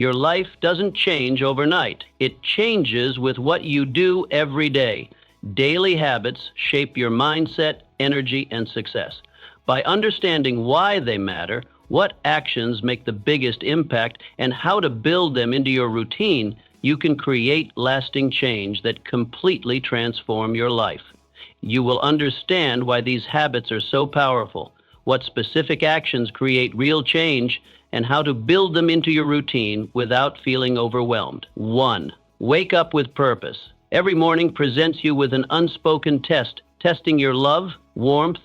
Your life doesn't change overnight. It changes with what you do every day. Daily habits shape your mindset, energy, and success. By understanding why they matter, what actions make the biggest impact, and how to build them into your routine, you can create lasting change that completely transform your life. You will understand why these habits are so powerful, what specific actions create real change, and how to build them into your routine without feeling overwhelmed. 1. Wake up with purpose. Every morning presents you with an unspoken test, testing your love, warmth,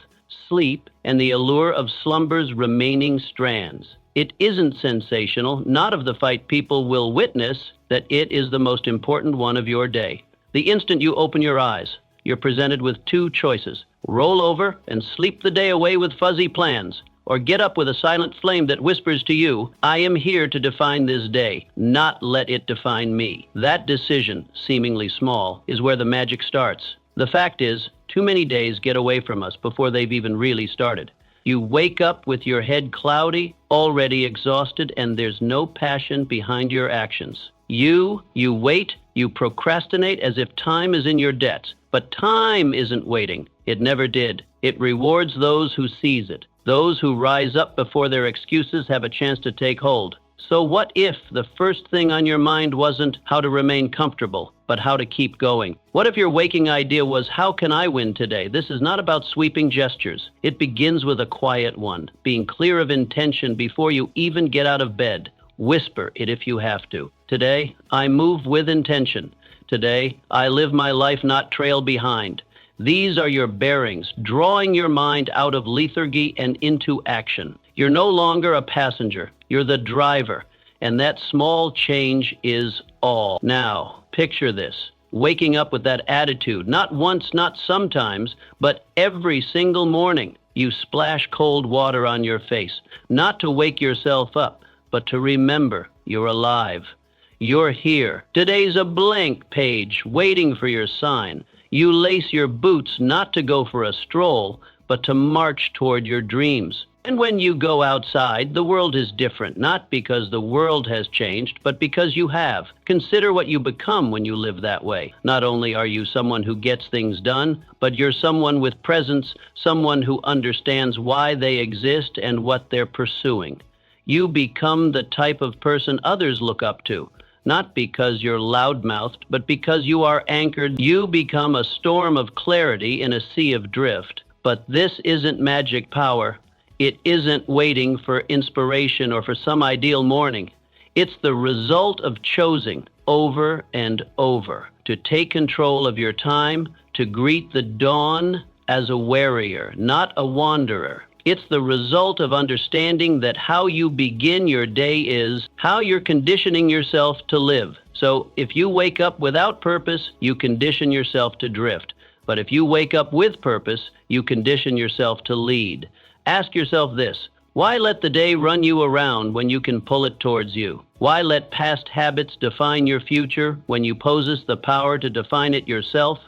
sleep, and the allure of slumber's remaining strands. It isn't sensational, not of the fight people will witness, that it is the most important one of your day. The instant you open your eyes, you're presented with two choices: roll over and sleep the day away with fuzzy plans, or get up with a silent flame that whispers to you, I am here to define this day, not let it define me. That decision, seemingly small, is where the magic starts. The fact is, too many days get away from us before they've even really started. You wake up with your head cloudy, already exhausted, and there's no passion behind your actions. You wait, you procrastinate as if time is in your debts. But time isn't waiting. It never did. It rewards those who seize it. Those who rise up before their excuses have a chance to take hold. So what if the first thing on your mind wasn't how to remain comfortable, but how to keep going? What if your waking idea was, how can I win today? This is not about sweeping gestures. It begins with a quiet one, being clear of intention before you even get out of bed. Whisper it if you have to. Today, I move with intention. Today, I live my life, not trail behind. These are your bearings, drawing your mind out of lethargy and into action. You're no longer a passenger. You're the driver. And that small change is all. Now, picture this. Waking up with that attitude, not once, not sometimes, but every single morning. You splash cold water on your face, not to wake yourself up, but to remember you're alive. You're here. Today's a blank page waiting for your sign. You lace your boots not to go for a stroll, but to march toward your dreams. And when you go outside, the world is different, not because the world has changed, but because you have. Consider what you become when you live that way. Not only are you someone who gets things done, but you're someone with presence, someone who understands why they exist and what they're pursuing. You become the type of person others look up to. Not because you're loudmouthed, but because you are anchored. You become a storm of clarity in a sea of drift. But this isn't magic power. It isn't waiting for inspiration or for some ideal morning. It's the result of choosing over and over to take control of your time, to greet the dawn as a warrior, not a wanderer. It's the result of understanding that how you begin your day is how you're conditioning yourself to live. So if you wake up without purpose, you condition yourself to drift. But if you wake up with purpose, you condition yourself to lead. Ask yourself this: why let the day run you around when you can pull it towards you? Why let past habits define your future when you possess the power to define it yourself?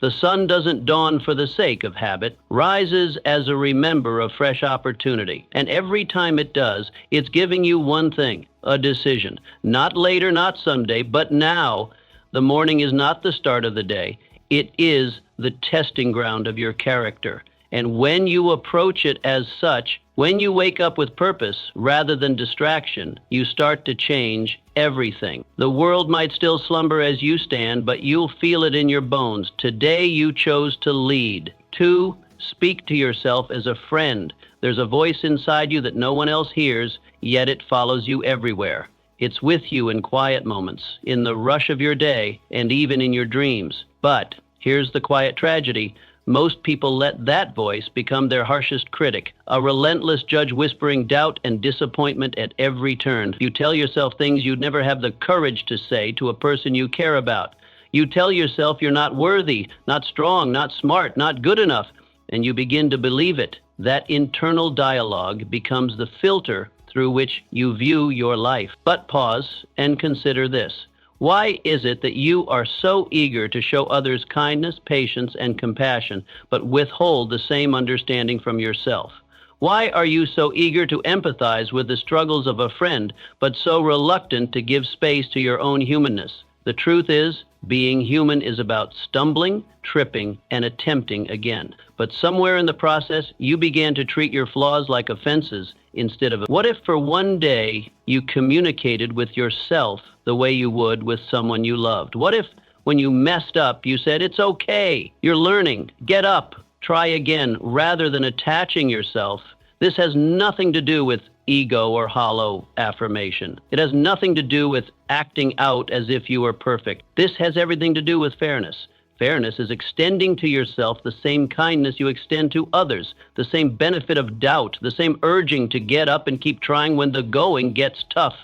The sun doesn't dawn for the sake of habit, rises as a remember of fresh opportunity. And every time it does, it's giving you one thing, a decision. Not later, not someday, but now. The morning is not the start of the day. It is the testing ground of your character. And when you approach it as such, when you wake up with purpose rather than distraction, you start to change everything. The world might still slumber as you stand, but you'll feel it in your bones. Today you chose to lead. 2, speak to yourself as a friend. There's a voice inside you that no one else hears, yet it follows you everywhere. It's with you in quiet moments, in the rush of your day, and even in your dreams. But here's the quiet tragedy. Most people let that voice become their harshest critic, a relentless judge whispering doubt and disappointment at every turn. You tell yourself things you'd never have the courage to say to a person you care about. You tell yourself you're not worthy, not strong, not smart, not good enough, and you begin to believe it. That internal dialogue becomes the filter through which you view your life. But pause and consider this. Why is it that you are so eager to show others kindness, patience, and compassion, but withhold the same understanding from yourself? Why are you so eager to empathize with the struggles of a friend, but so reluctant to give space to your own humanness? The truth is, being human is about stumbling, tripping, and attempting again. But somewhere in the process, you began to treat your flaws like offenses instead of... What if for one day you communicated with yourself the way you would with someone you loved? What if when you messed up, you said, "It's okay, you're learning, get up, try again," rather than attaching yourself? This has nothing to do with ego or hollow affirmation. It has nothing to do with acting out as if you were perfect. This has everything to do with fairness. Fairness is extending to yourself the same kindness you extend to others, the same benefit of doubt, the same urging to get up and keep trying when the going gets tough.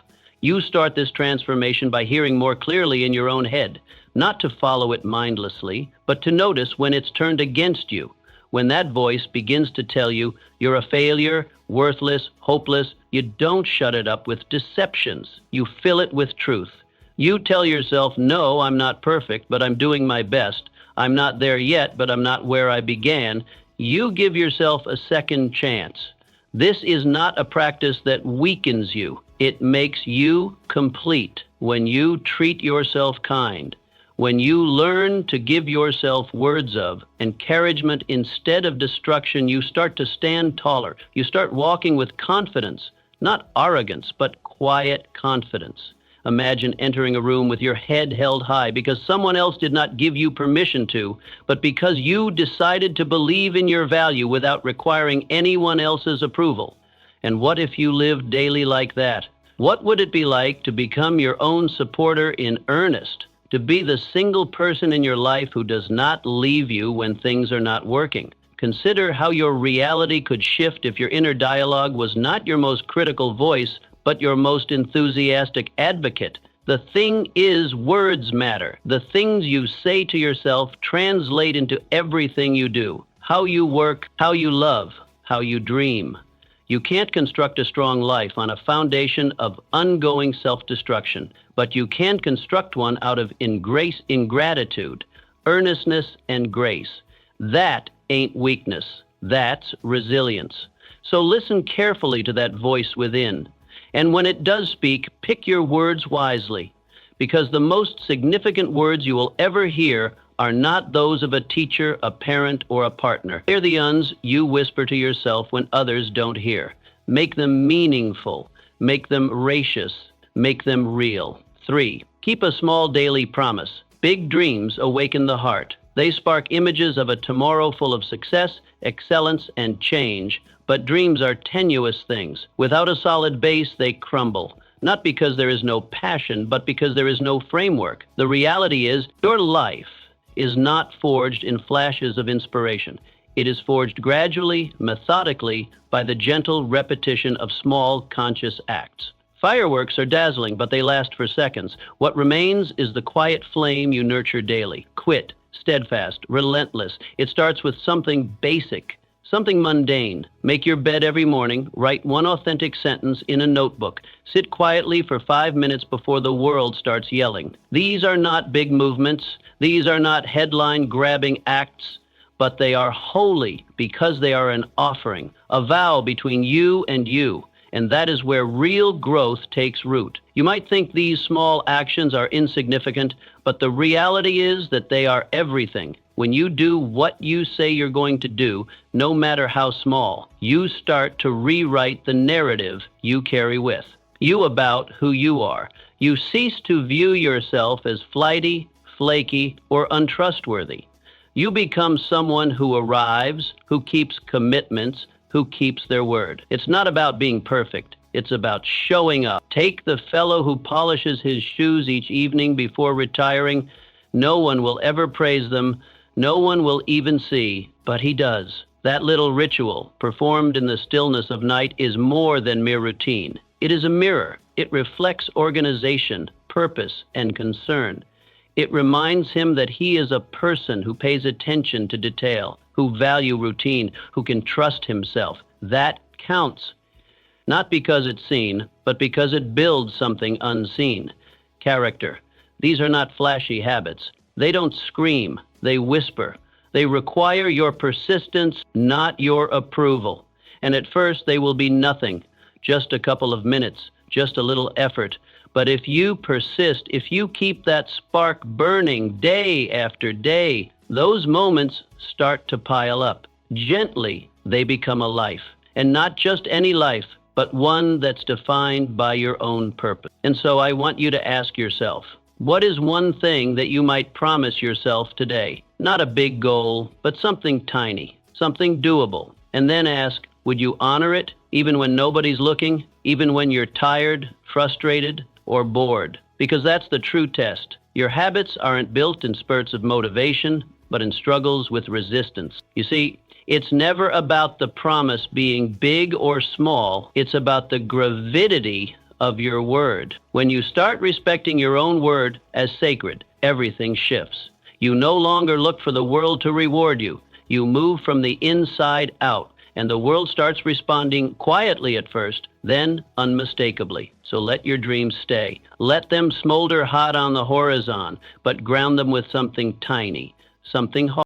You start this transformation by hearing more clearly in your own head, not to follow it mindlessly, but to notice when it's turned against you. When that voice begins to tell you you're a failure, worthless, hopeless, you don't shut it up with deceptions. You fill it with truth. You tell yourself, "No, I'm not perfect, but I'm doing my best. I'm not there yet, but I'm not where I began." You give yourself a second chance. This is not a practice that weakens you. It makes you complete. When you treat yourself kind, when you learn to give yourself words of encouragement instead of destruction, you start to stand taller. You start walking with confidence, not arrogance, but quiet confidence. Imagine entering a room with your head held high because someone else did not give you permission to, but because you decided to believe in your value without requiring anyone else's approval. And what if you lived daily like that? What would it be like to become your own supporter in earnest? To be the single person in your life who does not leave you when things are not working. Consider how your reality could shift if your inner dialogue was not your most critical voice, but your most enthusiastic advocate. The thing is, words matter. The things you say to yourself translate into everything you do. How you work, how you love, how you dream. You can't construct a strong life on a foundation of ongoing self-destruction, but you can construct one out of ingratitude, earnestness, and grace. That ain't weakness. That's resilience. So listen carefully to that voice within. And when it does speak, pick your words wisely, because the most significant words you will ever hear are not those of a teacher, a parent, or a partner. They're the ones you whisper to yourself when others don't hear. Make them meaningful. Make them gracious. Make them real. 3, keep a small daily promise. Big dreams awaken the heart. They spark images of a tomorrow full of success, excellence, and change. But dreams are tenuous things. Without a solid base, they crumble. Not because there is no passion, but because there is no framework. The reality is, your life is not forged in flashes of inspiration. It is forged gradually, methodically, by the gentle repetition of small, conscious acts. Fireworks are dazzling, but they last for seconds. What remains is the quiet flame you nurture daily. Quit, steadfast, relentless. It starts with something basic, something mundane. Make your bed every morning. Write one authentic sentence in a notebook. Sit quietly for 5 minutes before the world starts yelling. These are not big movements. These are not headline-grabbing acts, but they are holy because they are an offering, a vow between you, and that is where real growth takes root. You might think these small actions are insignificant, but the reality is that they are everything. When you do what you say you're going to do, no matter how small, you start to rewrite the narrative you carry with you about who you are. You cease to view yourself as flighty, flaky, or untrustworthy. You become someone who arrives, who keeps commitments, who keeps their word. It's not about being perfect. It's about showing up. Take the fellow who polishes his shoes each evening before retiring. No one will ever praise them. No one will even see, but he does. That little ritual, performed in the stillness of night, is more than mere routine. It is a mirror. It reflects organization, purpose, and concern. It reminds him that he is a person who pays attention to detail, who value routine, who can trust himself. That counts. Not because it's seen, but because it builds something unseen. Character. These are not flashy habits. They don't scream. They whisper. They require your persistence, not your approval. And at first they will be nothing, just a couple of minutes, just a little effort. But if you persist, if you keep that spark burning day after day, those moments start to pile up. Gently, they become a life. And not just any life, but one that's defined by your own purpose. And so I want you to ask yourself, what is one thing that you might promise yourself today? Not a big goal, but something tiny, something doable. And then ask, would you honor it even when nobody's looking, even when you're tired, frustrated, or bored? Because that's the true test. Your habits aren't built in spurts of motivation, but in struggles with resistance. You see, it's never about the promise being big or small. It's about the gravidity of your word. When you start respecting your own word as sacred, everything shifts. You no longer look for the world to reward you. You move from the inside out, and the world starts responding quietly at first, then unmistakably. So let your dreams stay. Let them smolder hot on the horizon, but ground them with something tiny, something hard.